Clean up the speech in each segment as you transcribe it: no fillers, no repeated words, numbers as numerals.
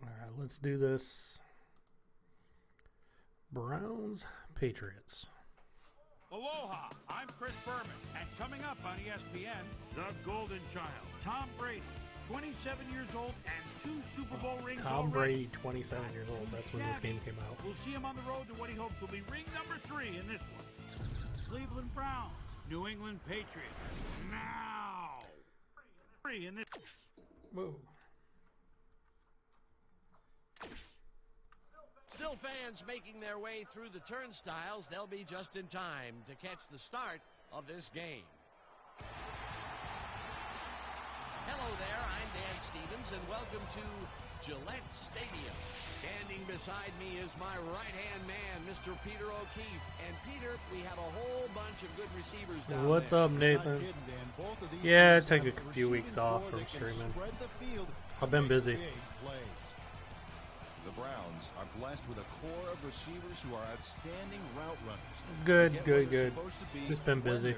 All right, let's do this. Browns, Patriots. Aloha, I'm Chris Berman, and coming up on ESPN, the Golden Child, Tom Brady, 27 years old and 2 Super Bowl rings Tom already. Brady, 27 years old. That's when this game came out. We'll see him on the road to what he hopes will be ring number 3 in this one. Cleveland Browns, New England Patriots. Now, 3 in this. Whoa. Still fans making their way through the turnstiles. They'll be just in time to catch the start of this game. Hello there, I'm Dan Stevens, and welcome to Gillette Stadium. Standing beside me is my right-hand man, Mr. Peter O'Keefe. And Peter, we have a whole bunch of good receivers down What's there. up, Nathan? Yeah, take a few weeks off from streaming. I've been busy. The Browns are blessed with a core of receivers who are outstanding route runners. Good. Just been busy.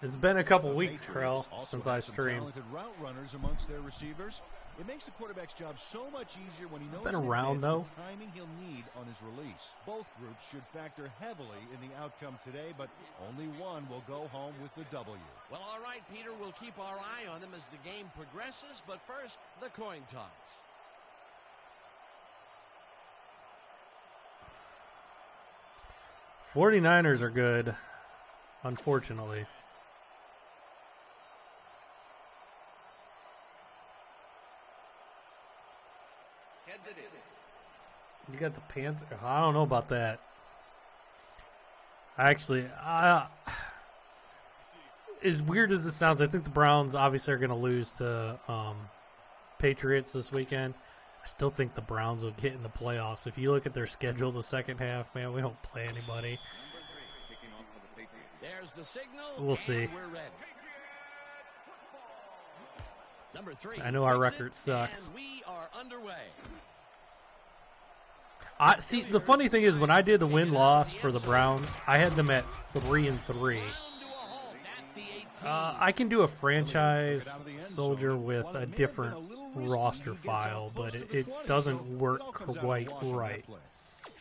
It's been a couple weeks, Krell, since I streamed. Talented route runners amongst their receivers. It makes the quarterback's job so much easier when he knows been around, though. the timing he'll need on his release. Both groups should factor heavily in the outcome today, but only one will go home with the W. Well, all right, Peter, we'll keep our eye on them as the game progresses, but first, the coin toss. '49ers are good, unfortunately. You got the Panthers. I don't know about that. Actually, as weird as it sounds, I think the Browns obviously are going to lose to Patriots this weekend. I still think the Browns will get in the playoffs. If you look at their schedule the second half, man, we don't play anybody. There's the signal. We'll see. We're ready. Number 3. I know our record sucks. And we are underway. See, the funny thing is, when I did the win-loss for the Browns, I had them at 3-3. I can do a franchise soldier with a different roster file, but it doesn't work quite right.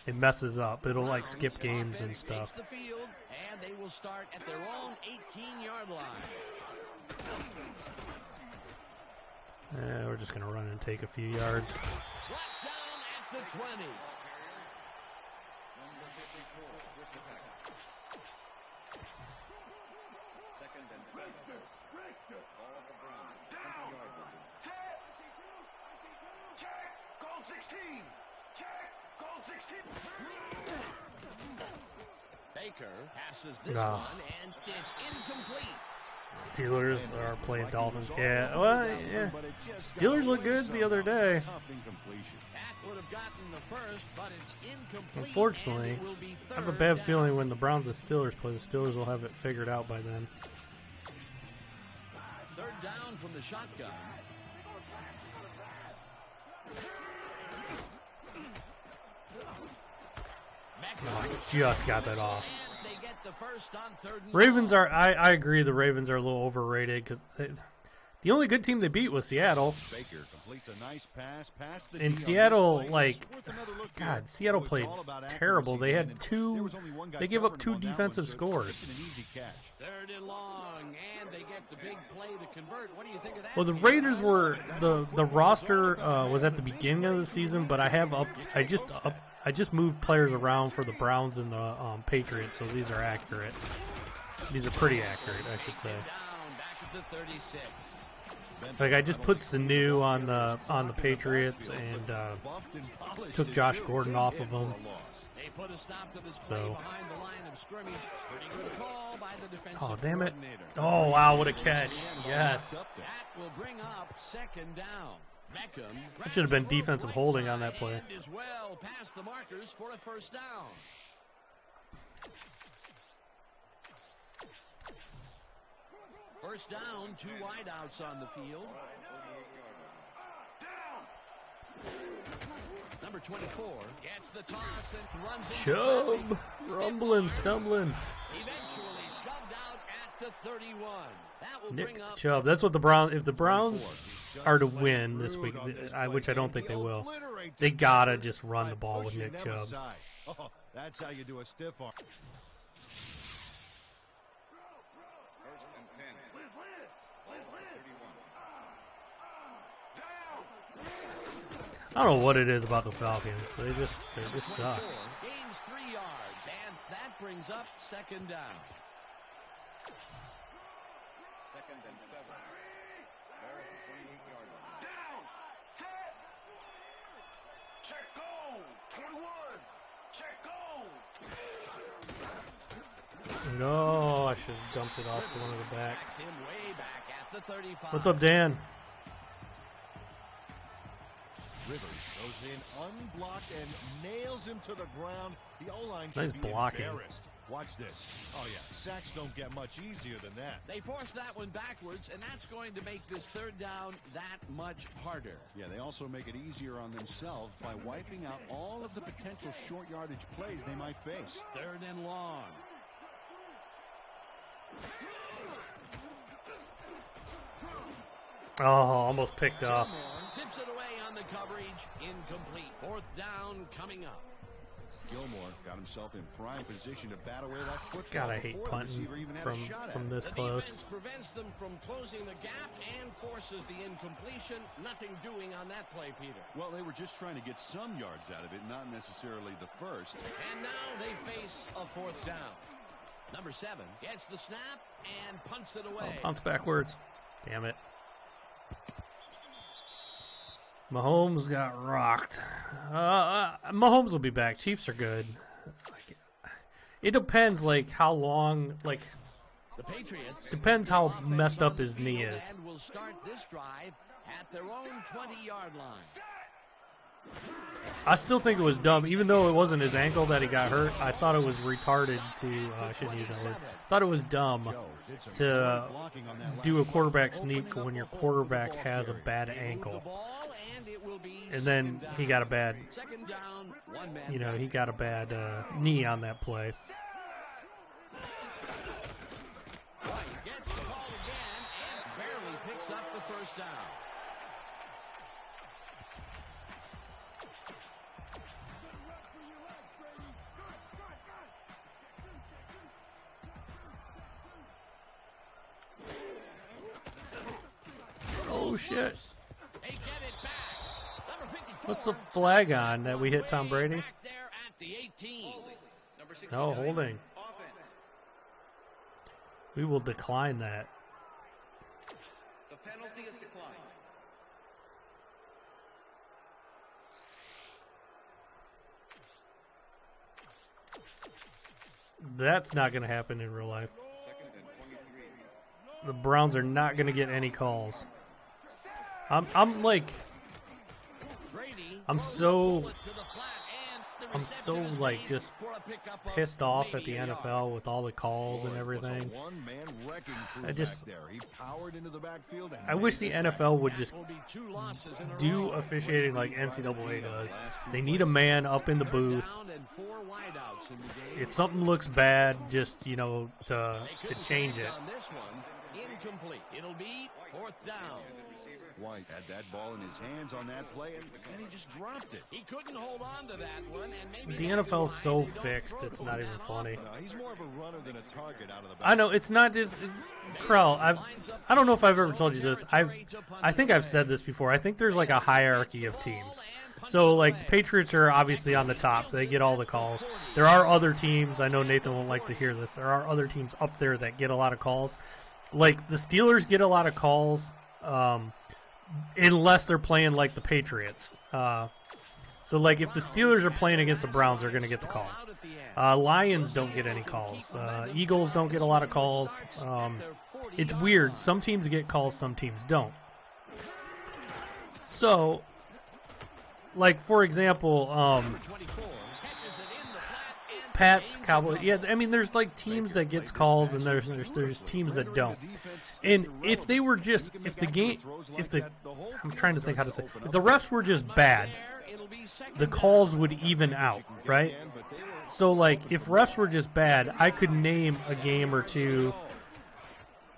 It messes up. It'll like skip games and stuff. And they will start at their own 18-yard line. We're just going to run and take a few yards. Brought down at the 20. Baker passes this one, and it's incomplete. Steelers are playing Dolphins. Yeah, well, yeah. Steelers look good the other day. That would have gotten the first, but it's incomplete. Unfortunately, I have a bad feeling when the Browns and Steelers play, the Steelers will have it figured out by then. Third down from the shotgun. Oh, I just got that off. They get the first on third and Ravens are, I agree, the Ravens are a little overrated because the only good team they beat was Seattle. Baker completes a nice pass past the And D on Seattle, this play. like, It's worth another look God, here. Seattle Oh, it's played all about terrible. accuracy, They man, had and two, there was only one guy they gave up covering 2 him on that defensive one, so scores. it's an easy catch. third and long, and they get the big play to convert. What do you think of that? Well, the Raiders were, the roster was at the beginning of the season, but I just moved players around for the Browns and the Patriots, so these are accurate. These are pretty accurate, I should say. Down back at the 36. Like I just put Sanu on the Patriots and took Josh Gordon off of them. They put a stop to this play behind the line of scrimmage. Pretty good call by the defensive Oh, damn it. coordinator. Oh, wow, what a catch. Yes. That will bring up second down. Beckham That should have been defensive holding on that play. and is well past the markers for a first down. First down, 2 wideouts on the field. Number 24 gets the toss and runs into Chubb, traffic. rumbling, stumbling. Eventually shoved out at the 31. That will bring Nick up Chubb. That's what the Browns. If the Browns are to win this week, which I don't think they will, they gotta just run the ball with Nick Chubb. Oh, that's how you do a stiff arm. I don't know what it is about the Falcons. They just suck. Gains 3 yards, and that brings up second down. Second and 7. Ball at the 28-yard line. Down, set, check, go, 21, check, go. No, I should have dumped it off to one of the backs. Sacks him way back at the 35. What's up, Dan? Rivers goes in unblocked and nails him to the ground. The O-line Nice should be blocking. embarrassed. Watch this. Oh, yeah. Sacks don't get much easier than that. They forced that one backwards, and that's going to make this third down that much harder. Yeah, they also make it easier on themselves by wiping out all of the potential short yardage plays they might face. Third and long. Oh, almost picked off. Gilmore tips it away on the coverage. Incomplete. Fourth down coming up. Gilmore got himself in prime position to bat away that football. God, I hate before the punting receiver even had a shot at from it. this The close. defense prevents them from closing the gap and forces the incompletion. Nothing doing on that play, Peter. Well, they were just trying to get some yards out of it, not necessarily the first. And now they face a fourth down. Number 7 gets the snap and punts it away. Oh, bounce backwards. Damn it. Mahomes got rocked. Mahomes will be back. Chiefs are good. It depends, like, how long, like, The Patriots depends how messed up his knee is. and will start this drive at their own 20-yard line. I still think it was dumb, even though it wasn't his ankle that he got hurt. I thought it was retarded to, I shouldn't use that word. I thought it was dumb to do a quarterback sneak when your quarterback has a bad ankle. And then he got a bad, Second down, one man. you know, he got a bad knee on that play. White gets the ball again and barely picks up the first down. Oh, shit. They get it back. Number 54. What's the flag on that we hit Tom Brady? Back there at the 18. No, holding. We will decline that. The penalty is declined. That's not going to happen in real life. Second and 23. The Browns are not going to get any calls. I'm like, Brady I'm throws so, the bullet to the flat, and the I'm so reception is like made just for a pickup of pissed off at maybe the a yard. NFL with all the calls and everything. I just, I wish the NFL would just Will be 2 losses in a do row. officiating like NCAA does. They need a man up in the booth. Down and 4 wideouts in the game. If something looks bad, just, you know, to They couldn't change it. connect on this one. Incomplete. It'll be 4th down. White had that ball in his hands on that play, and then he just dropped it. He couldn't hold on to that one, and maybe The that's NFL's why so they don't fixed, throw it's to not him even that funny. often. No, he's more of a runner than a target out of the back. I know it's not just Krell. I don't know if I've ever told you this. I think I've said this before. I think there's like a hierarchy of teams. So like the Patriots are obviously on the top. They get all the calls. There are other teams. I know Nathan won't like to hear this. There are other teams up there that get a lot of calls. Like the Steelers get a lot of calls, unless they're playing like the Patriots. So like if the Steelers are playing against the Browns, they're going to get the calls. Lions don't get any calls. Eagles don't get a lot of calls. It's weird. Some teams get calls, some teams don't. So, like for example, 24 catches it in the flat and Pats, gains Cowboys. a Yeah, I mean, there's like teams that gets calls, and there's teams that don't. And if they were just, if the I'm trying to think how to say, if the refs were just bad, there, it'll be second the calls would even out, right? So like, if refs were just bad, I could name a game or two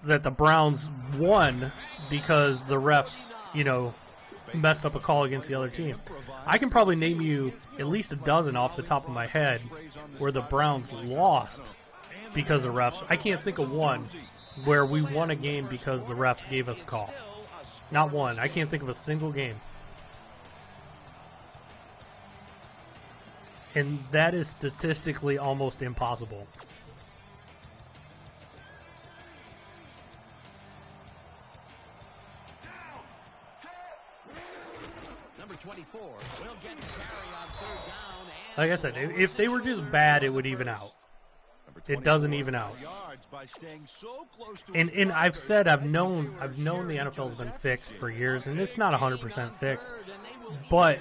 that the Browns won because the refs you know, messed up a call against the other team. I can probably name you at least a dozen off the top of my head where the Browns lost because of refs. I can't think of one where we won a game because the refs gave us a call. Not one. I can't think of a single game. And that is statistically almost impossible. Number 24 will get the carry on third down. And Like I said, if they were just bad, it would even out. It doesn't even out. And I've said I've known the NFL's been fixed for years, and it's not 100% fixed. But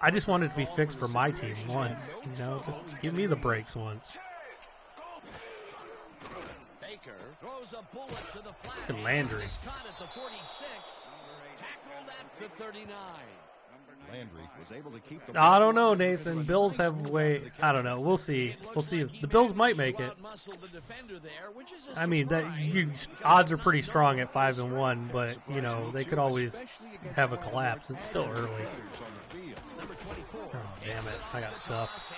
I just wanted to be fixed for my team once. You know, just give me the breaks once. Baker throws a bullet to the flat. Look at Landry. It's caught at the 46. Tackled at the 39. Landry was able to keep the I don't know, Nathan. Bills have way. I don't know. We'll see. We'll see. The Bills might make it. I mean, odds are pretty strong at 5-1, but you know they could always have a collapse. It's still early. Oh, damn it! I got stuffed.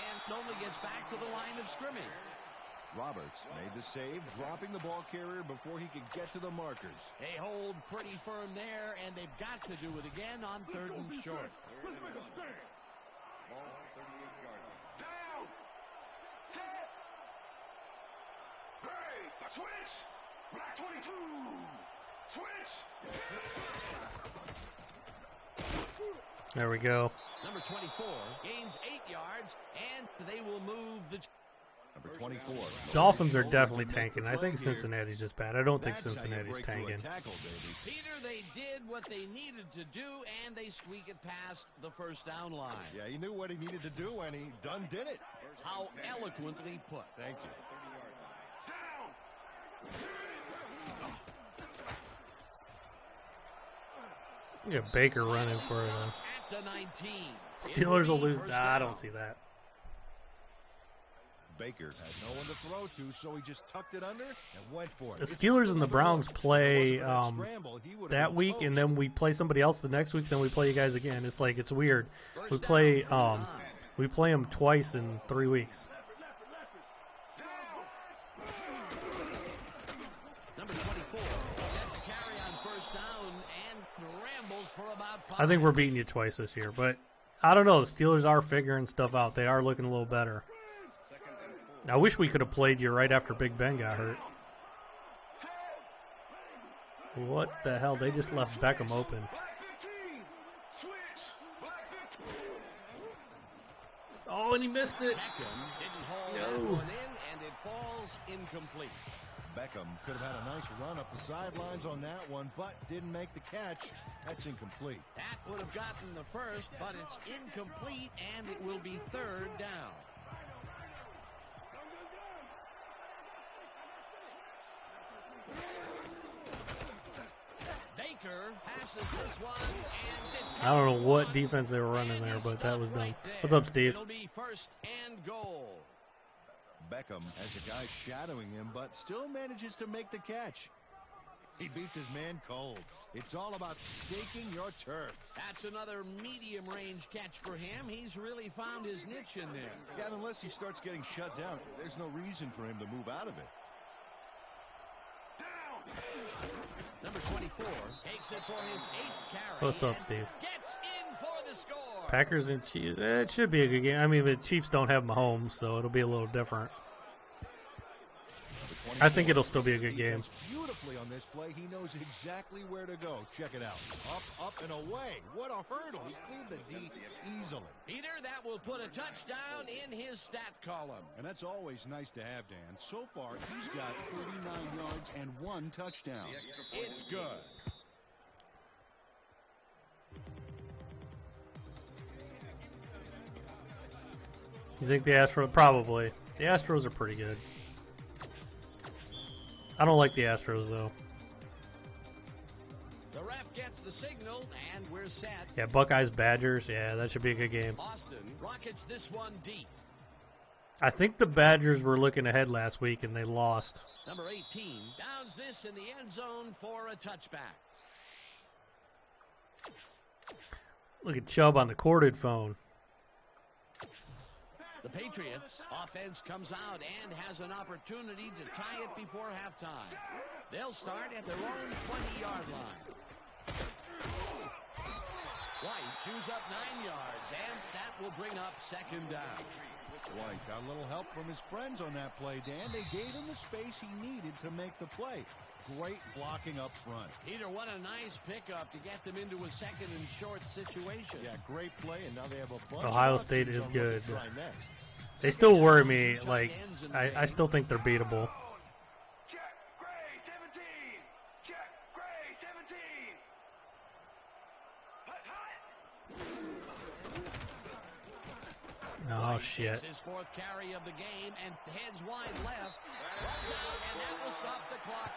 Gets back to the line of scrimmage. Roberts made the save, dropping the ball carrier before he could get to the markers. They hold pretty firm there, and they've got to do it again on third and short. Ball 38-yard line. Down. Set. Hey, switch. Black 22. Switch. There we go. Number 24 gains 8 yards, and they will move the... Number 24. Dolphins are definitely tanking. I think Cincinnati's just bad. I don't think Cincinnati's tanking. Peter, they did what they needed to do, and they squeak it past the first down line. Yeah, he knew what he needed to do, and he done did it. How eloquently put. Thank you. Look at Baker running for it. At the 19. Steelers will lose. Nah, I don't see that. Baker had no one to throw to, so he just tucked it under and went for it. The Steelers and the Browns play that week, and then we play somebody else the next week. Then we play you guys again. It's like it's weird. We play them twice in 3 weeks. Number 24 gets the carry on first down and rambles for about 5. I think we're beating you twice this year, but I don't know. The Steelers are figuring stuff out. They are looking a little better. I wish we could have played you right after Big Ben got hurt. What the hell? They just left Beckham open. Oh, and he missed it. Beckham didn't hold that No. one in, and it falls incomplete. Beckham could have had a nice run up the sidelines on that one, but didn't make the catch. That's incomplete. That would have gotten the first, but it's incomplete, and it will be third down. Baker passes this one, and it's I don't know what defense they were running there, but that was done. What's up, Steve? It'll be first and goal. Beckham has a guy shadowing him, but still manages to make the catch. He beats his man cold. It's all about staking your turf. That's another medium-range catch for him. He's really found his niche in there. Yeah, unless he starts getting shut down, there's no reason for him to move out of it. Number 24 takes it for his 8th carry. What's up, and Steve? Gets in for the score. Packers and Chiefs. It should be a good game. I mean, the Chiefs don't have Mahomes, so it'll be a little different. I think it'll still be a good game. Beautifully on this play, he knows exactly where to go. Check it out. Up, and away. What a hurdle. He cleared the D easily. Peter, that will put a touchdown in his stat column. And that's always nice to have, Dan. So far, he's got 39 yards and 1 touchdown. It's good. You think the Astros? Probably. The Astros are pretty good. I don't like the Astros, though. The ref gets the signal, and we're set. Yeah, Buckeyes, Badgers. Yeah, that should be a good game. Boston rockets this one deep. I think the Badgers were looking ahead last week, and they lost. Number 18 downs this in the end zone for a touchback. Look at Chubb on the corded phone. The Patriots offense comes out and has an opportunity to tie it before halftime. They'll start at their own 20-yard line. White chews up 9 yards, and that will bring up second down. White got a little help from his friends on that play, Dan. They gave him the space he needed to make the play. Great blocking up front. Peter, what a nice pickup to get them into a second and short situation. Yeah, great play, and now they have a bunch Ohio of State options is on what to good. try next. They still worry me. Like, I still think they're beatable. Check, Gray, 17. Check, Gray, 17. Hut, hut. Oh, shit. His fourth carry of the game and heads wide left. Runs out, and that will stop the clock.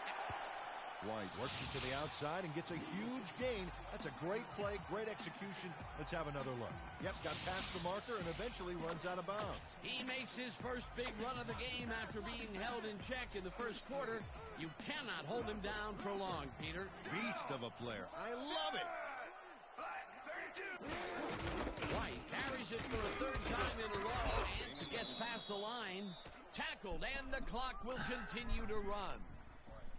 White works it to the outside and gets a huge gain. That's a great play, great execution. Let's have another look. Yep, got past the marker and eventually runs out of bounds. He makes his first big run of the game after being held in check in the first quarter. You cannot hold him down for long, Peter. Beast of a player. I love it. White carries it for a third time in a row and gets past the line. Tackled, and the clock will continue to run.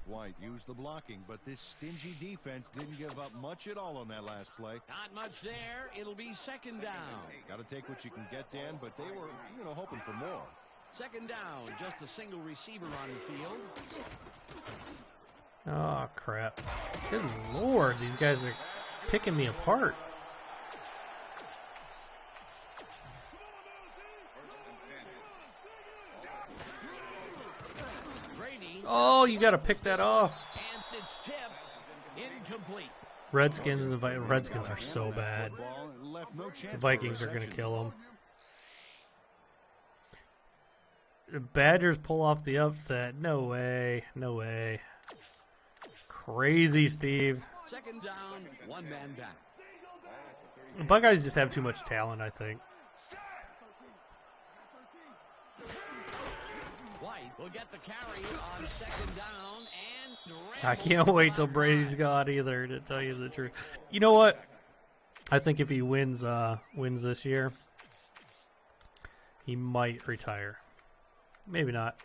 White used the blocking, but this stingy defense didn't give up much at all on that last play. Not much there. It'll be second down. Got to take what you can get, Dan, but they were, hoping for more. Second down, just a single receiver on the field. Oh, crap. Good Lord, these guys are picking me apart. Oh, you got to pick that off. And it's tipped. Incomplete. Redskins are so bad. The Vikings are going to kill them. The Badgers pull off the upset. No way. No way. Crazy, Steve. Second down, one man down. The Buckeyes just have too much talent, I think. White will get the carry on second down and I can't wait till Brady's gone either, to tell you the truth. You know what? I think if he wins this year, he might retire. Maybe not.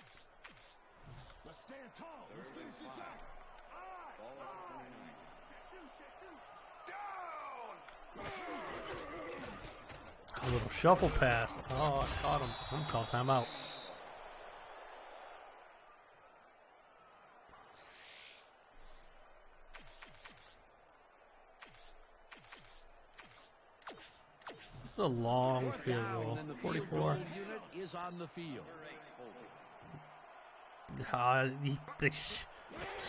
A little shuffle pass. Oh, I caught him. I'm going to call timeout. It's a long field goal. 44. Is on the field.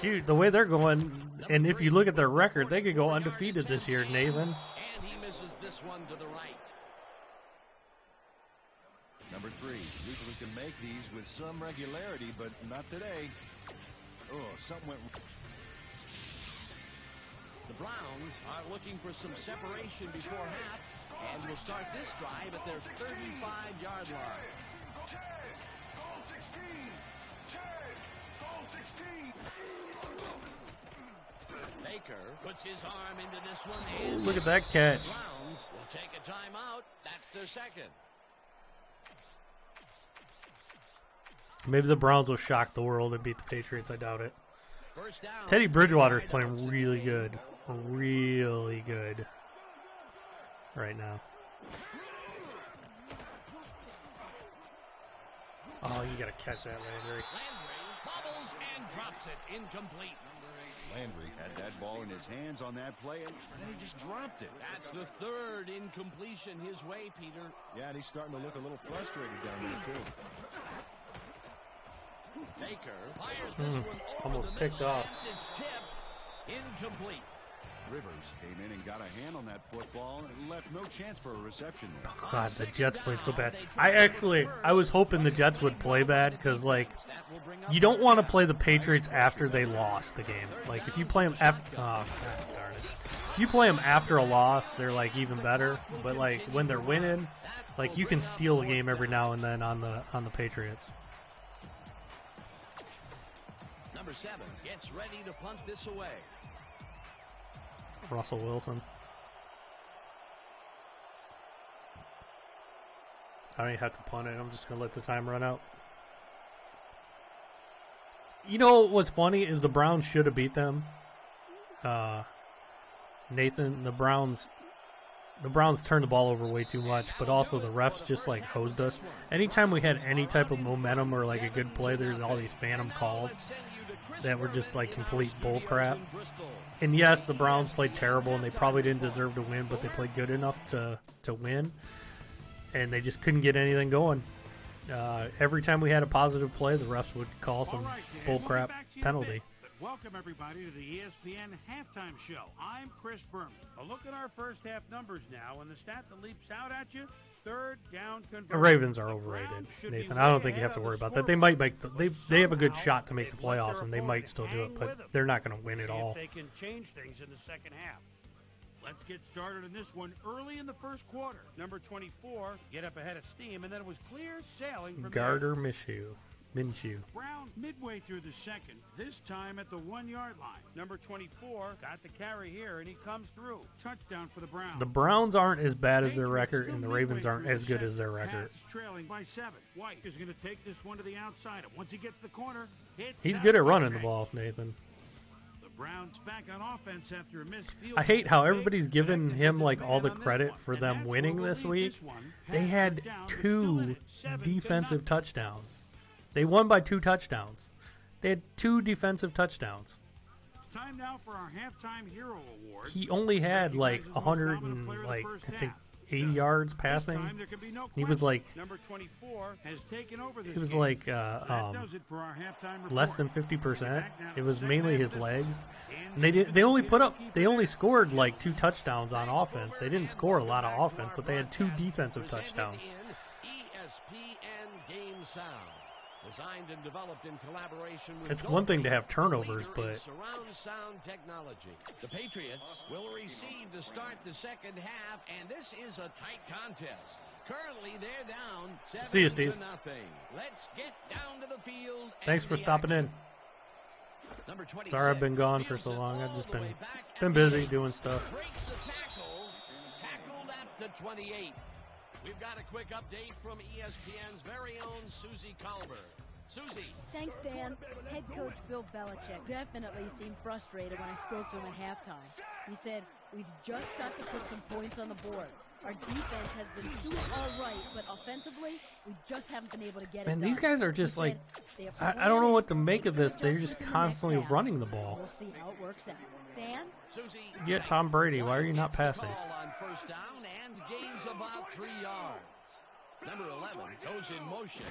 Shoot, the way they're going, and if you look at their record, they could go undefeated this year, Nathan. And he misses this one to the right. Number 3, usually can make these with some regularity, but not today. Oh, something went wrong. The Browns are looking for some separation before half and will start this drive at their 35-yard line. Goal 16. Goal 16. Baker puts his arm into this one. Oh, And look at that catch. the Browns will take a timeout. That's their second. Maybe the Browns will shock the world and beat the Patriots. I doubt it. First down. Teddy Bridgewater's playing really good. Really good right now. Oh, you got to catch that, Landry. Landry bobbles and drops it. Incomplete. Landry had that ball in his hands on that play, and then he just dropped it. That's the third incompletion his way, Peter. Yeah, and he's starting to look a little frustrated down there, too. Baker fires this one over almost the picked middle, off. and it's tipped. Incomplete. Rivers came in and got a hand on that football and left no chance for a reception there. God, the Jets played so bad. I was hoping the Jets would play bad because, like, you don't want to play the Patriots after they lost the game. Like, if you play them after, oh, God darn it. If you play them after a loss, they're, like, even better. But, like, when they're winning, like, you can steal a game every now and then on the Patriots. Number 7 gets ready to punt this away. Russell Wilson. I don't even have to punt it. I'm just going to let the time run out. You know what's funny is the Browns should have beat them. Nathan, the Browns turned the ball over way too much, but also the refs just like hosed us. Anytime we had any type of momentum or like a good play, there's all these phantom calls that were just like complete bull crap. And yes, the Browns played terrible and they probably didn't deserve to win, but they played good enough to win. And they just couldn't get anything going. Every time we had a positive play, the refs would call some bullcrap penalty. Welcome, everybody, to the ESPN Halftime Show. I'm Chris Berman. A look at our first half numbers now, and the stat that leaps out at you, third down conversion. The Ravens are overrated, Nathan. I don't think you have to worry about that. They might make they have a good shot to make the playoffs, and they might still do it, but they're not going to win it all. They can change things in the second half. Let's get started in this one early in the first quarter. Number 24, get up ahead of steam, and then it was clear sailing from Gardner Minshew. Brown midway through the second, this time at the 1-yard line. Number 24 got the carry here, and he comes through. Touchdown for the Browns. The Browns aren't as bad as their record, and the Ravens aren't as good as their record. Pats trailing by 7. White is going to take this one to the outside, and once he gets the corner, he's good at running the ball, Nathan. Browns back on offense after a missed field. I hate how everybody's giving him like all the credit for them winning this week. They had 2 defensive touchdowns. They won by 2 touchdowns. They had 2 defensive touchdowns. It's time now for our halftime hero award. He only had like 100 and like I think 80 yards passing. He was like number 24 has taken over this. He was like less than 50%. It was mainly his legs. And they only scored like 2 touchdowns on offense. They didn't score a lot of offense, but they had 2 defensive touchdowns. ESPN Game Sound. Designed and developed in collaboration with it's one thing to have turnovers, but surround sound technology. The Patriots will receive to start the second half, and this is a tight contest. Currently, they're down 7-0. Let's get down to the field. Thanks for stopping in. Sorry I've been gone for so long. I've just been busy doing stuff. Breaks a tackle, tackled at the 28. We've got a quick update from ESPN's very own Susie Colbert. Susie. Thanks, Dan. Head coach Bill Belichick definitely seemed frustrated when I spoke to him at halftime. He said, "We've just got to put some points on the board. Our defense has been doing all right, but offensively, we just haven't been able to get it done." Man, these guys are just like, I don't know what to make of this. They're just constantly running the ball. We'll see how it works out. Dan? Yeah, Tom Brady, why are you not passing? On first down and gains about 3 yards. Number 11 goes in motion.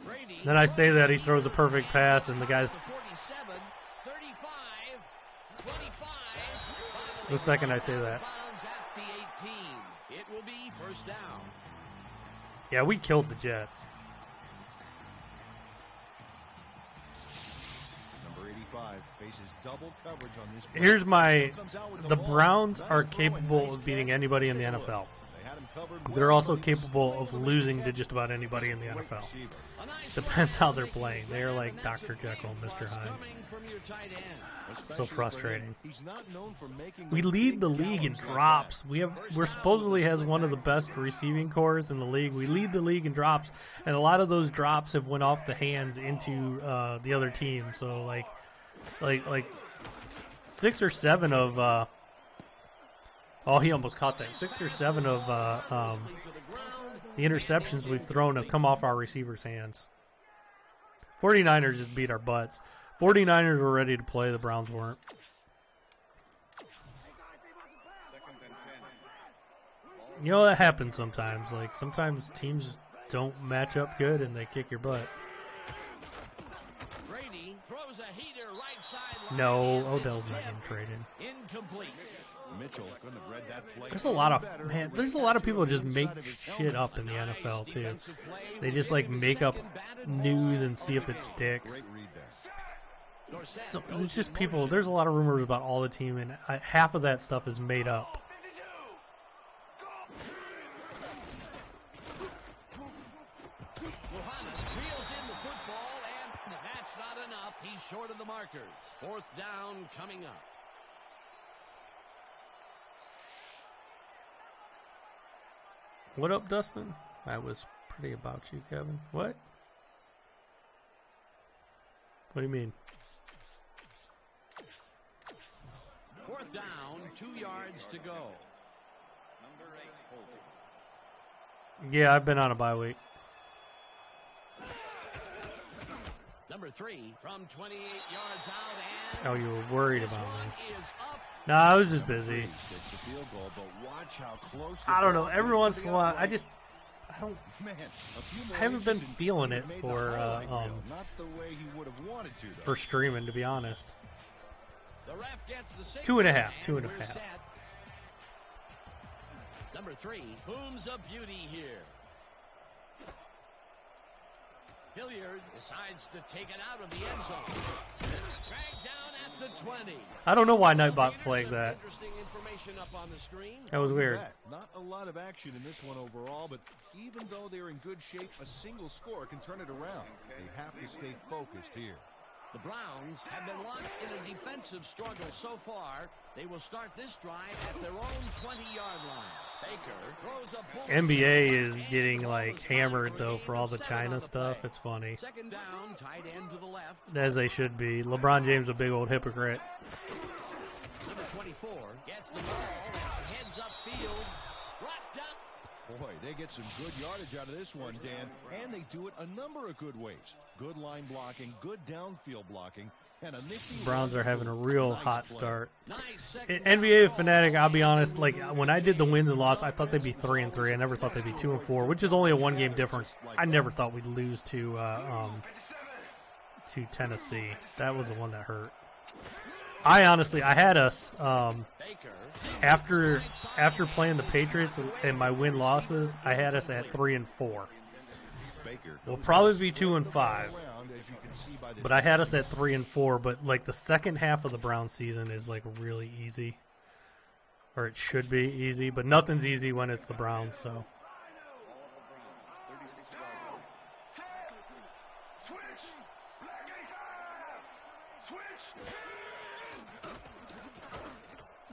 Brady. Then I say that he throws a perfect pass, and the guy's 47, 35, 25. The second I say that. At the 18. It will be first down. Yeah, we killed the Jets. Number 85 faces double coverage on this. Here's the Browns are capable of beating anybody in the NFL. They're also capable of losing to just about anybody in the NFL. Depends how they're playing. They're like Dr. Jekyll and Mr. Hyde. So frustrating. We lead the league in drops. We're supposedly has one of the best receiving cores in the league. We lead the league in drops, and a lot of those drops have went off the hands into the other team. So like 6 or 7 of he almost caught that. 6 or 7 of the interceptions we've thrown have come off our receivers' hands. 49ers just beat our butts. 49ers were ready to play. The Browns weren't. You know, that happens sometimes. Like, sometimes teams don't match up good and they kick your butt. Brady throws a heater right side. No, Odell's not getting traded. Incomplete. Mitchell couldn't have read that play. There's a lot of people just make shit up in the NFL too. They just like make up news and see if it sticks. So, it's just people. There's a lot of rumors about all the team, and half of that stuff is made up. Muhammad reels in the football, and that's not enough. He's short of the markers. Fourth down coming up. What up, Dustin? I was pretty about you, Kevin. What? What do you mean? 4th down, 2 yards to go. Number 8, holding. Yeah, I've been on a bye week. Number 3 from 28 yards out, and Oh, you were worried this about one me. is up. No, I was just busy. Takes the field goal, but watch how close the I don't know. ball Every is once to in the a while, upright. I don't. Man, a few more I haven't been inches and feeling he'd it have made the for highlight reel. um Not the way he would have wanted to, though. for streaming, to be honest. The ref gets the signal, 2.5, 2.5. we're set. Number 3, Booms a beauty here. Hilliard decides to take it out of the end zone. Dragged down at the 20. I don't know why Nightbot Peter, flagged some that. Interesting information up on the screen. That was weird. Not a lot of action in this one overall, but even though they're in good shape, a single score can turn it around. They have to stay focused here. The Browns have been locked in a defensive struggle so far. They will start this drive at their own 20-yard line. Baker throws a bullet. NBA is getting like hammered though for all the China stuff. It's funny, 2nd down, tight end to the left. as they should be. LeBron James a big old hypocrite. Number 24 gets the ball and heads upfield. Brought down. Boy, they get some good yardage out of this one, Dan, and they do it a number of good ways. Good line blocking, good downfield blocking, and a nifty... Browns are having a real Nice hot play. start. Nice second NBA down fanatic, ball. I'll be honest. Like when I did the wins and losses, I thought they'd be 3-3. I never thought they'd be 2-4, which is only a 1-game difference. I never thought we'd lose to Tennessee. That was the one that hurt. I had us Baker. after playing the Patriots and my win losses. I had us at 3-4. Baker We'll goes probably be circling 2-5. around, as you can see by the But I had us at 3-4. But like the second half of the Browns season is like really easy, or it should be easy. But nothing's easy when it's the Browns. So. 36-yard line.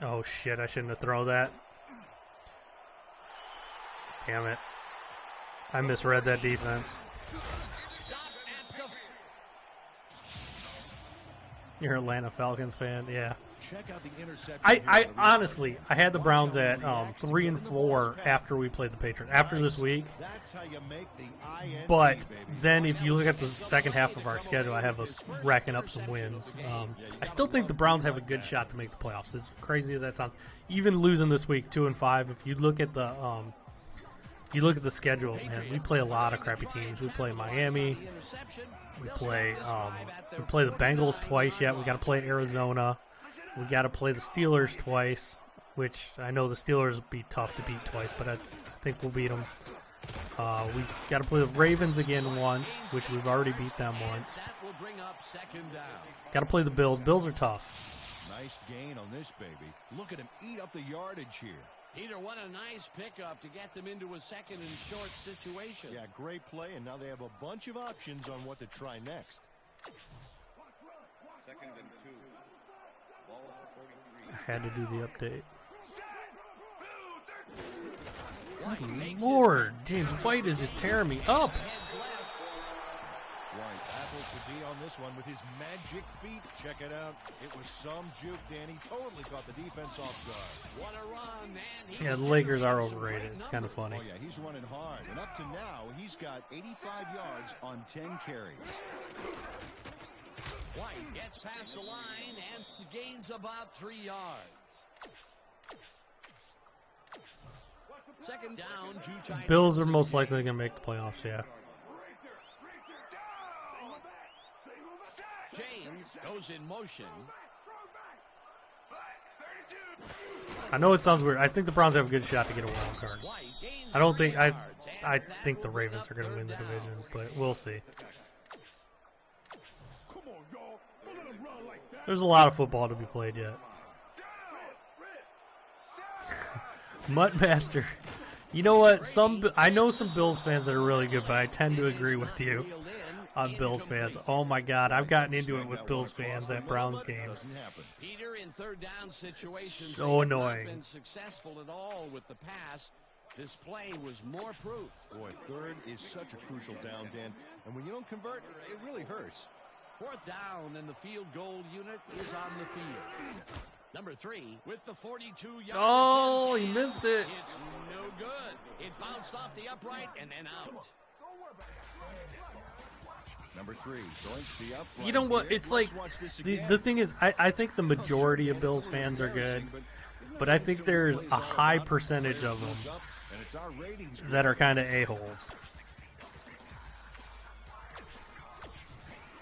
Oh shit! I shouldn't have thrown that. Damn it! I misread that defense. You're an Atlanta Falcons fan, yeah. Check out the interception. I honestly, I had the Browns at 3-4 after we played the Patriots. After this week, That's how you make the INT, but baby. then if you look at the second half of our schedule, I have us racking up some wins. I still think the Browns have a good shot to make the playoffs. As crazy as that sounds, even losing this week 2-5. If you look at the schedule, man, we play a lot of crappy teams. We play Miami. We play the Bengals twice yet. We got to play Arizona. We got to play the Steelers twice, which I know the Steelers will be tough to beat twice, but I think we'll beat them. We got to play the Ravens again once, which we've already beat them once. Got to play the Bills. Bills are tough. Nice gain on this baby. Look at him eat up the yardage here. Peter, what a nice pickup to get them into a second and short situation. Yeah, great play, and now they have a bunch of options on what to try next. 2nd and 2. Ball at 43. I had to do the update. White Good makes Lord, James White is just tearing me up. Heads left. White apples the D on this one with his magic feet. Check it out. It was some juke, Danny. Totally caught the defense off guard. What a run, man. He Yeah, was the Lakers are generating some overrated. great It's kind of funny. Oh, yeah, he's running hard. And up to now, he's got 85 yards on 10 carries. White gets past the line and gains about 3 yards. 2nd down, 2 tight Bills ends are in most the likely game. going to make the playoffs, yeah. James goes in motion. I know it sounds weird. I think the Browns have a good shot to get a wild card. White gains I don't 3 think I yards, and that think the will bring Ravens up are going to win the 3rd down. division, but we'll see. There's a lot of football to be played yet. Muttmaster. You know what? I know some Bills fans that are really good, but I tend to agree with you on Bills fans. Oh my God, I've gotten into it with Bills fans at Browns games. Peter, in 3rd down situations, So they have annoying. not been successful at all with the pass. This play was more proof. Boy, third is such a crucial down, Dan. And when you don't convert, it really hurts. Fourth down, and the field goal unit is on the field. Number 3 with the 42-yard Oh, attempt, he missed it. It's no good. It bounced off the upright and then out. Number 3 going to the upright. You know what? It's like the thing is, I think the majority of Bills fans are good, but I think there's a high percentage of them that are kind of a-holes.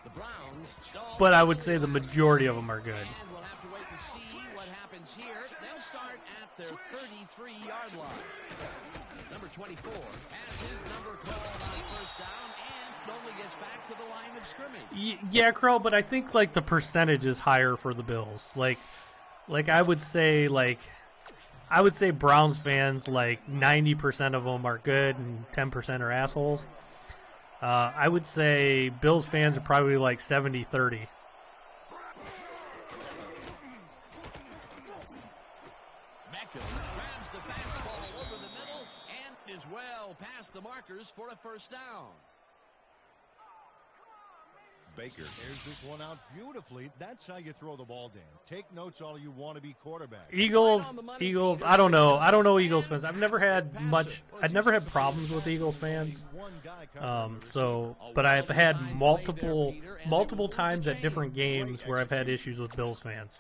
The Browns stall. But I would say the majority of them are good. And we'll have to wait to see what happens here. They'll start at their 33-yard line. Number 24 has his number called on first down and only gets back to the line of scrimmage. Yeah, Crow, but I think like the percentage is higher for the Bills. Like I would say Browns fans, like 90% of them are good and 10% are assholes. I would say Bills fans are probably like 70-30. Beckham grabs the fastball over the middle and is well past the markers for a first down. Baker airs this one out beautifully. That's how you throw the ball, Dan. Take notes all you want to be quarterback. Eagles. I don't know Eagles fans. I've never had problems with Eagles fans. But I've had multiple times at different games where I've had issues with Bills fans.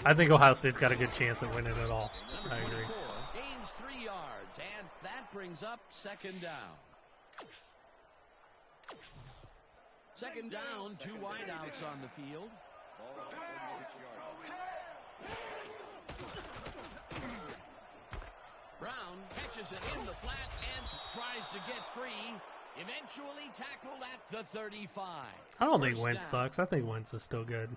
I think Ohio State's got a good chance at winning it all. I agree. Gains 3 yards, and that brings up second down. Second down, 2 wideouts on the field. Brown catches it in the flat and tries to get free. Eventually tackled at the 35. I don't think Wentz sucks. I think Wentz is still good.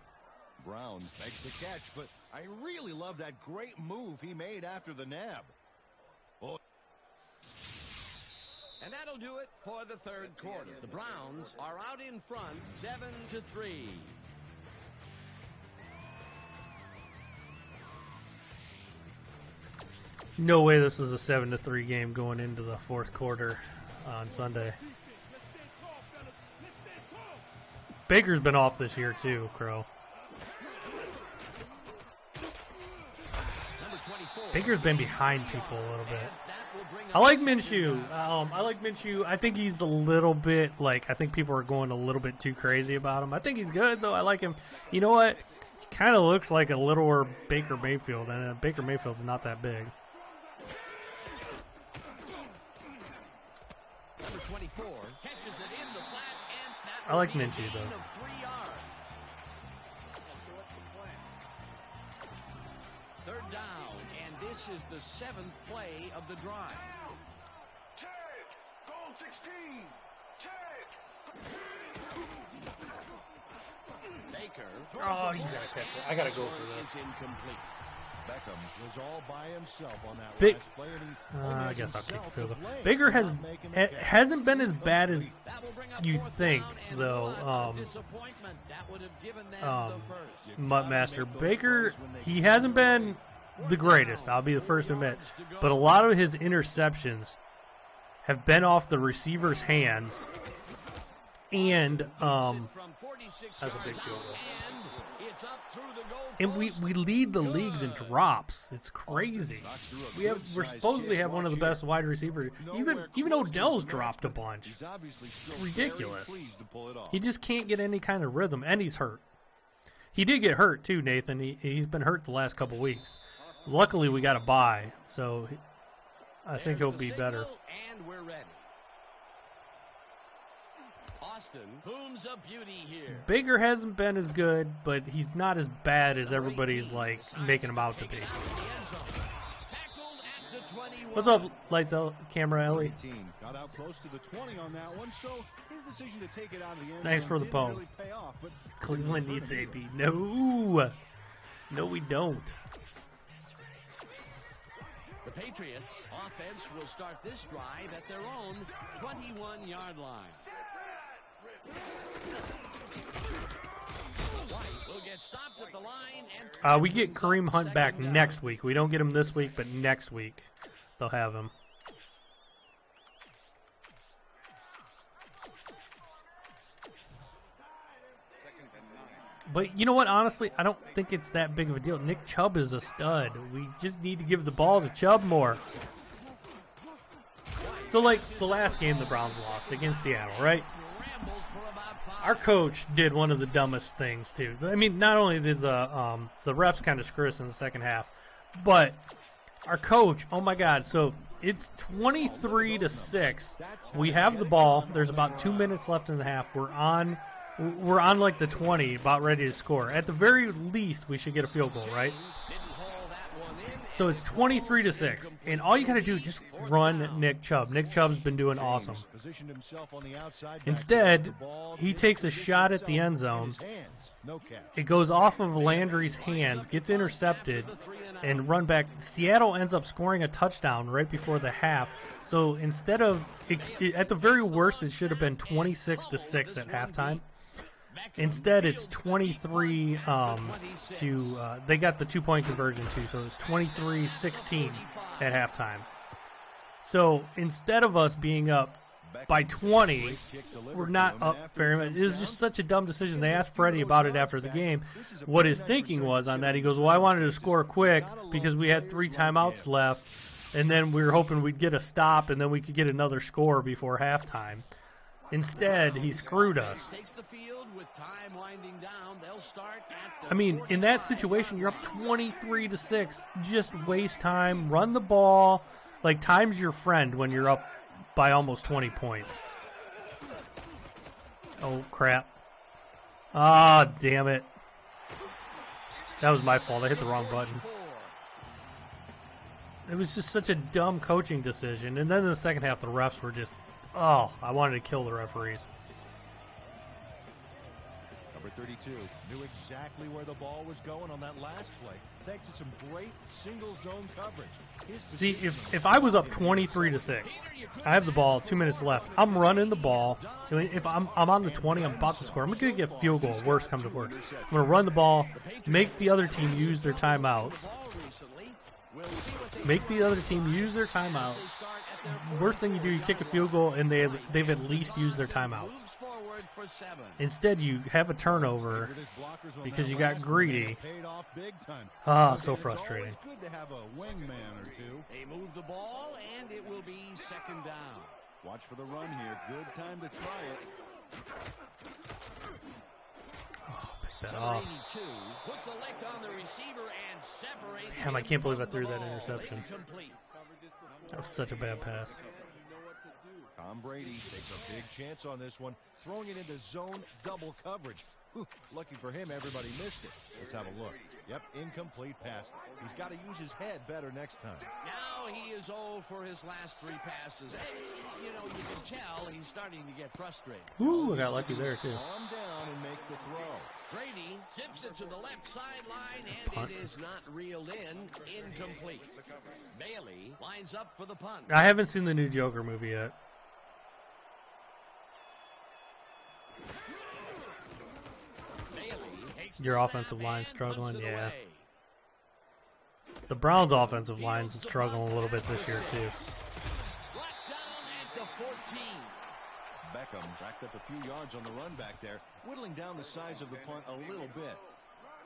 Brown makes the catch, but I really love that great move he made after the nab. Oh. And that'll do it for the third quarter. The Browns are out in front, 7-3. No way this is a 7-3 game going into the fourth quarter on Sunday. Baker's been off this year too, Crow. Baker's been behind people a little bit. I like Minshew. I think he's a little bit I think people are going a little bit too crazy about him. I think he's good though. I like him. You know what? He kind of looks like a littler Baker Mayfield, and Baker Mayfield's not that big. Number 24 catches it in the flat, and that I like Minshew though. of 3 yards. Third down, and this is the 7th play of the drive. Check! Goal 16! Check! Baker. Oh, you gotta catch it. I gotta go for this. Is incomplete. Beckham was all by himself on that Big. last play, and he I guess I'll kick himself the field to goal. blame. Baker hasn't been as bad as That will bring up you fourth think, down, and though. what a disappointment. That would have given them the first. Muttmaster Baker, he hasn't been the greatest. I'll be the first to admit, but a lot of his interceptions have been off the receiver's hands, and that's a big field goal. And we lead the leagues in drops. It's crazy. We're supposedly have one of the best wide receivers. Even Odell's dropped a bunch. It's ridiculous. He just can't get any kind of rhythm, and he's hurt. He did get hurt too, Nathan. He's been hurt the last couple weeks. Luckily, we got a bye, so I think he'll be better. And we're ready. Austin booms a beauty here. Baker hasn't been as good, but he's not as bad as everybody's making him out to be. What's up, lights out, camera, Ellie? Got out close to the 20 on that one, so his decision to take it out of the end Thanks for the didn't poem. really pay off, but Cleveland needs AB. No, we don't. The Patriots offense will start this drive at their own 21-yard line. White will get stopped at the line. And we get Kareem Hunt back next week. We don't get him this week, but next week they'll have him. But you know what? Honestly, I don't think it's that big of a deal. Nick Chubb is a stud. We just need to give the ball to Chubb more. So, like, the last game the Browns lost against Seattle, right? Our coach did one of the dumbest things, too. I mean, not only did the refs kind of screw us in the second half, but our coach, oh, my God. So, it's 23-6. We have the ball. There's about 2 minutes left in the half. We're on like the 20, about ready to score. At the very least, we should get a field goal, right? So it's 23-6, and all you got to do is just run Nick Chubb. Nick Chubb's been doing awesome. Instead, he takes a shot at the end zone. It goes off of Landry's hands, gets intercepted, and run back. Seattle ends up scoring a touchdown right before the half. So instead of, at the very worst, it should have been 26-6 at halftime. Instead, it's 23 they got the 2-point conversion too, so it's 23-16 at halftime. So instead of us being up by 20, we're not up very much. It was just such a dumb decision. They asked Freddie about it after the game. What his thinking was on that, he goes, well, I wanted to score quick because we had 3 timeouts left, and then we were hoping we'd get a stop, and then we could get another score before halftime. Instead, he screwed us. I mean, in that situation, you're up 23-6. Just waste time. Run the ball. Like, time's your friend when you're up by almost 20 points. Oh, crap. Ah, damn it. That was my fault. I hit the wrong button. It was just such a dumb coaching decision. And then in the second half, the refs were just... Oh, I wanted to kill the referees. Number 32 knew exactly where the ball was going on that last play, thanks to some great single zone coverage. See, if I was up 23-6, I have the ball, 2 minutes left. I'm running the ball. If I'm on the 20, I'm about to score. I'm going to get a field goal, worst come to worst. I'm going to run the ball, make the other team use their timeouts. Make the other team use their timeout. Worst thing you do, you kick a field goal, and they've at least used their timeouts. Instead, you have a turnover because you got greedy. Ah, so frustrating. They move the ball, and it will be second down. Watch for the run here. Good time to try it. That off. Damn, I can't believe I threw that interception. That was such a bad pass. Tom Brady takes a big chance on this one, throwing it into zone double coverage. Lucky for him, everybody missed it. Let's have a look. Yep, incomplete pass. He's got to use his head better next time. Now he is 0 for his last 3 passes. And, you know, you can tell he's starting to get frustrated. Ooh, I got lucky there, too. Calm down and make the throw. Brady zips it to the left sideline, and it is not reeled in. Incomplete. Bailey lines up for the punt. I haven't seen the new Joker movie yet. Your offensive line struggling, yeah. The Browns' offensive line's struggling a little bit this year, too. Beckham racked up a few yards on the run back there, whittling down the size of the punt a little bit.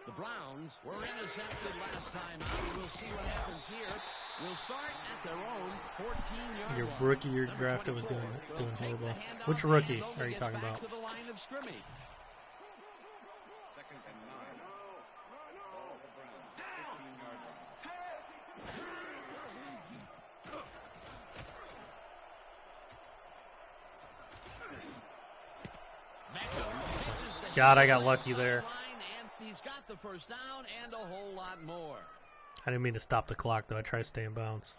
The Browns were intercepted last time out. We'll see what happens here. We'll start at their own 14-yard line. Your rookie you drafted was doing horrible. Which rookie are you talking about? God, I got lucky there. He's got the first down and a whole lot more. I didn't mean to stop the clock, though. I tried to stay in bounds.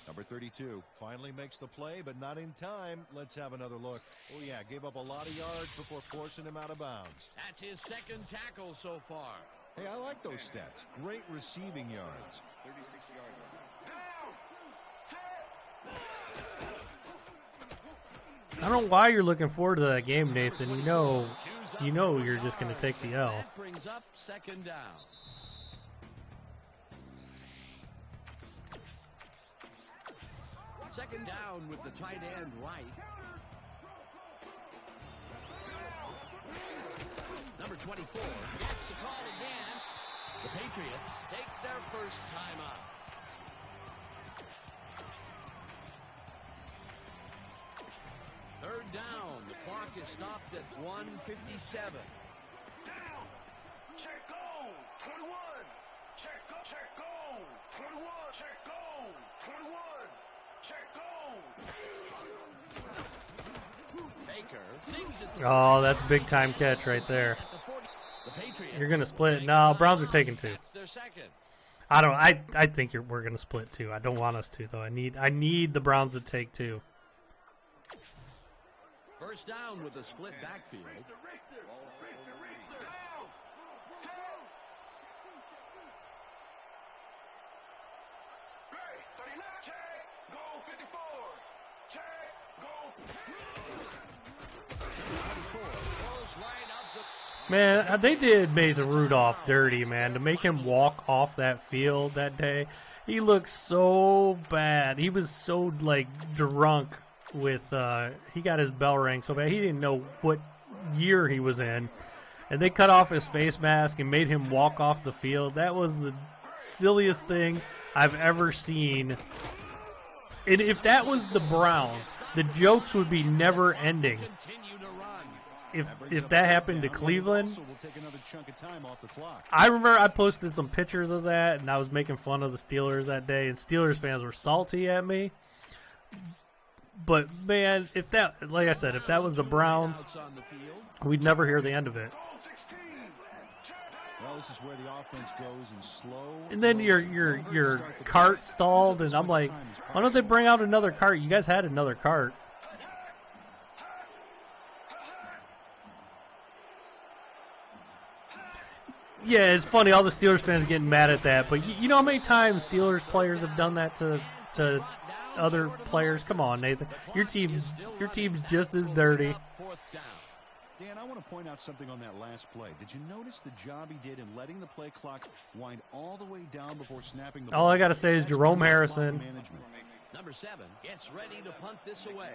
Number 32 finally makes the play, but not in time. Let's have another look. Oh, yeah, gave up a lot of yards before forcing him out of bounds. That's his second tackle so far. Hey, I like those stats. Great receiving yards. 36-yard line. I don't know why you're looking forward to that game, Nathan. You know you're just going to take the L. That brings up second down. Second down with the tight end right. Number 24 gets the call again. The Patriots take their first time up. Third down. The clock is stopped at 1:57. Down. Check go. 21. Check go. Check go. 21. Check go. 21. Check go. Baker sings it. Oh, that's a big time catch right there. At the 40. The Patriots You're going to split. No, Browns are taking 2. That's their second. I think we're going to split 2. I don't want us to, though. I need the Browns to take 2. First down with a split backfield. Man, they did Mason Rudolph dirty, man, to make him walk off that field that day. He looked so bad. He was so, like, drunk with, he got his bell rang so bad. He didn't know what year he was in. And they cut off his face mask and made him walk off the field. That was the silliest thing I've ever seen. And if that was the Browns, the jokes would be never ending. If that happened to Cleveland, I remember I posted some pictures of that, and I was making fun of the Steelers that day, and Steelers fans were salty at me. But, man, if that, like I said, if that was the Browns, we'd never hear the end of it. Well, this is where the offense goes in slow. And then your cart stalled, and I'm like, why don't they bring out another cart? You guys had another cart. Yeah, it's funny. All the Steelers fans getting mad at that, but you know how many times Steelers players have done that to other players? Come on, Nathan. Your team's just as dirty. Dan, I want to point out something on that last play. Did you notice the job he did in letting the play clock wind all the way down before snapping the ball? All I got to say is Jerome Harrison. Number 7 gets ready to punt this away.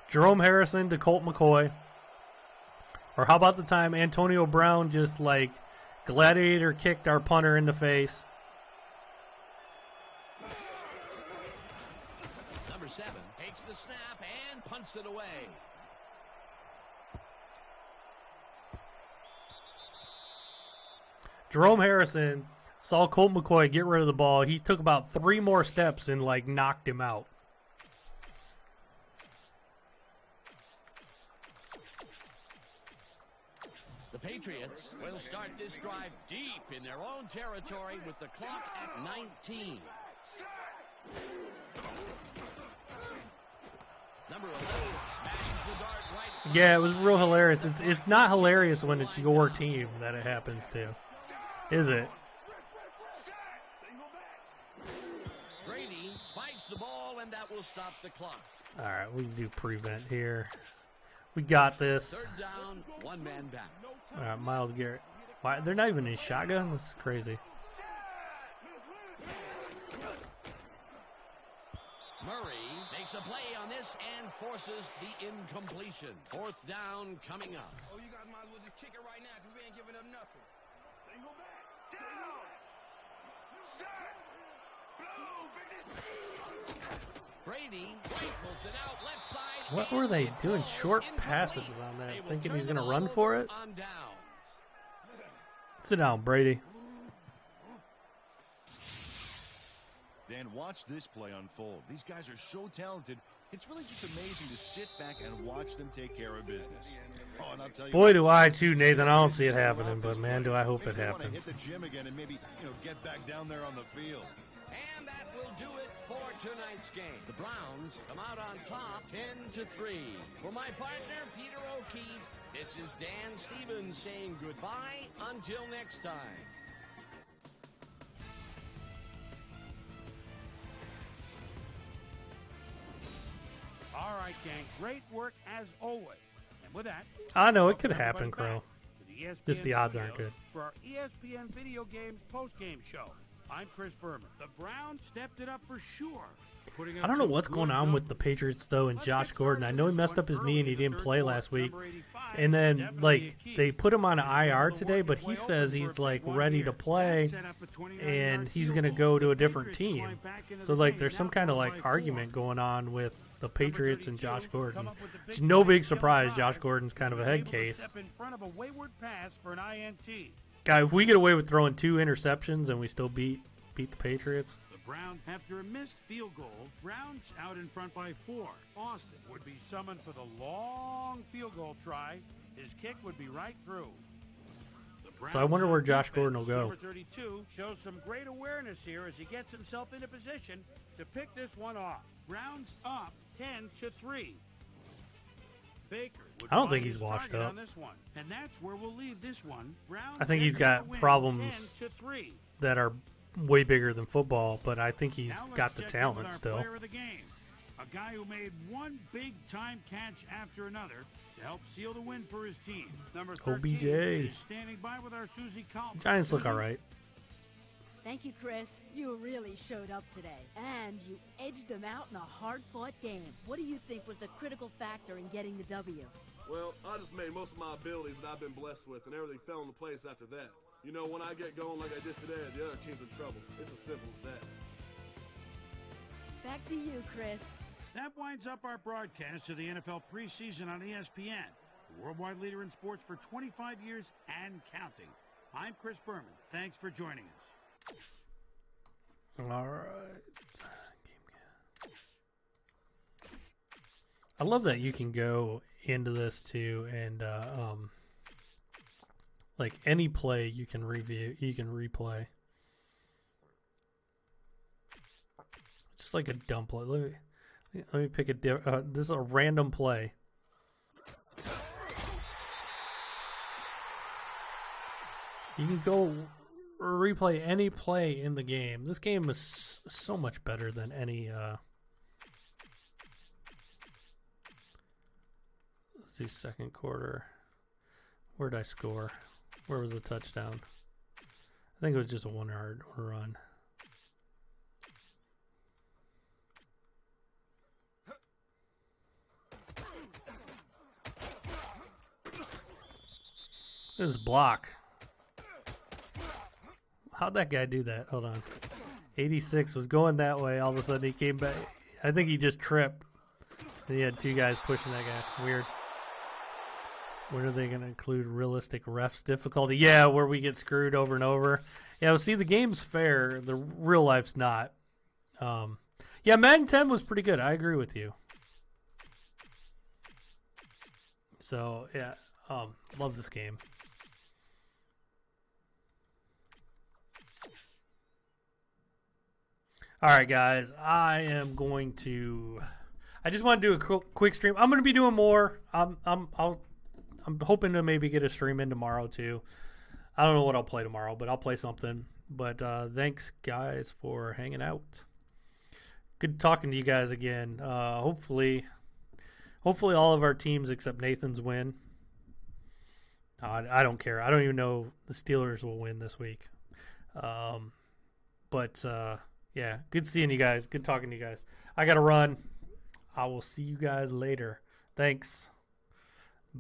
Jerome Harrison to Colt McCoy. Or how about the time Antonio Brown just, like, gladiator kicked our punter in the face? Number 7 takes the snap and punts it away. Jerome Harrison saw Colt McCoy get rid of the ball. He took about 3 more steps and, like, knocked him out. The Patriots will start this drive deep in their own territory with the clock at 19. Number 11 smashes the dart right side. Yeah, it was real hilarious. It's not hilarious when it's your team that it happens to, is it? Brady spikes the ball, and that will stop the clock. All right, we can do prevent here. We got this. Third down, one man back. All right, Myles Garrett. Why, they're not even in shotgun? This is crazy. Murray makes a play on this and forces the incompletion. Fourth down coming up. Oh, you guys might as well just kick it right now because we ain't giving up nothing. Single back. Down. Set. Blue. Brady rifles it out left side. What were they doing? Short passes on that, thinking he's going to run for it? Sit down, Brady. Dan, watch this play unfold. These guys are so talented. It's really just amazing to sit back and watch them take care of business. Oh, and I'll tell you, Boy, do I too, Nathan. I don't see it happening, but man, do I hope it want to happens. hit the gym again and maybe, get back down there on the field. And that will do it for tonight's game. The Browns come out on top 10-3. For my partner, Peter O'Keefe, this is Dan Stevens saying goodbye until next time. Mike, and great work as always. And with that, I know it welcome could happen, everybody Crow. back to the ESPN Just the odds aren't studios good. for our ESPN Video Games post-game show. I'm Chris Berman. The Browns stepped it up for sure. I don't know what's going on with the Patriots, though, and Josh Gordon. I know he messed up his knee and he didn't play last week. And then, like, they put him on IR today, but he says he's, like, ready to play, and he's going to go to a different team. So, like, there's some kind of, like, argument going on with the Patriots and Josh Gordon. It's no big surprise Josh Gordon's kind of a head case. Guy, if we get away with throwing 2 interceptions and we still beat the Patriots... Browns, after a missed field goal, Browns out in front by 4. Austin would be summoned for the long field goal try. His kick would be right through. So I wonder where Josh Gordon will go. Number 32 shows some great awareness here as he gets himself into position to pick this one off. Browns up 10-3. Baker I don't think he's washed up. On this one, and that's where we'll leave this one. Browns I think he's got problems that are way bigger than football, but I think he's got the talent still. Of the game. A guy who made one big-time catch after another to help seal the win for his team. Number 13 OBJ is standing by with our Susie Colton. Giants look all right. Thank you, Chris. You really showed up today, and you edged them out in a hard-fought game. What do you think was the critical factor in getting the W? Well, I just made most of my abilities that I've been blessed with, and everything fell into place after that. You know, when I get going like I did today, the other team's in trouble. It's as simple as that. Back to you, Chris. That winds up our broadcast of the NFL preseason on ESPN, the worldwide leader in sports for 25 years and counting. I'm Chris Berman. Thanks for joining us. All right. I love that you can go into this too, and like any play you can review, you can replay. Just like a dumb play. Let me pick a this is a random play. You can go replay any play in the game. This game is so much better than any. Let's do second quarter. Where did I score? Where was the touchdown? I think it was just a 1-yard run. This is block. How'd that guy do that? Hold on. 86 was going that way. All of a sudden he came back. I think he just tripped. And he had 2 guys pushing that guy. Weird. When are they going to include realistic refs difficulty? Yeah, where we get screwed over and over. Yeah, well, see, the game's fair. The real life's not. Yeah, Madden 10 was pretty good. I agree with you. So, yeah, love this game. All right, guys, I am going to. I just want to do a quick stream. I'm going to be doing more. I'm hoping to maybe get a stream in tomorrow too. I don't know what I'll play tomorrow, but I'll play something. But thanks, guys, for hanging out. Good talking to you guys again. Hopefully all of our teams except Nathan's win. I don't care. I don't even know the Steelers will win this week. But yeah, good seeing you guys. Good talking to you guys. I got to run. I will see you guys later. Thanks.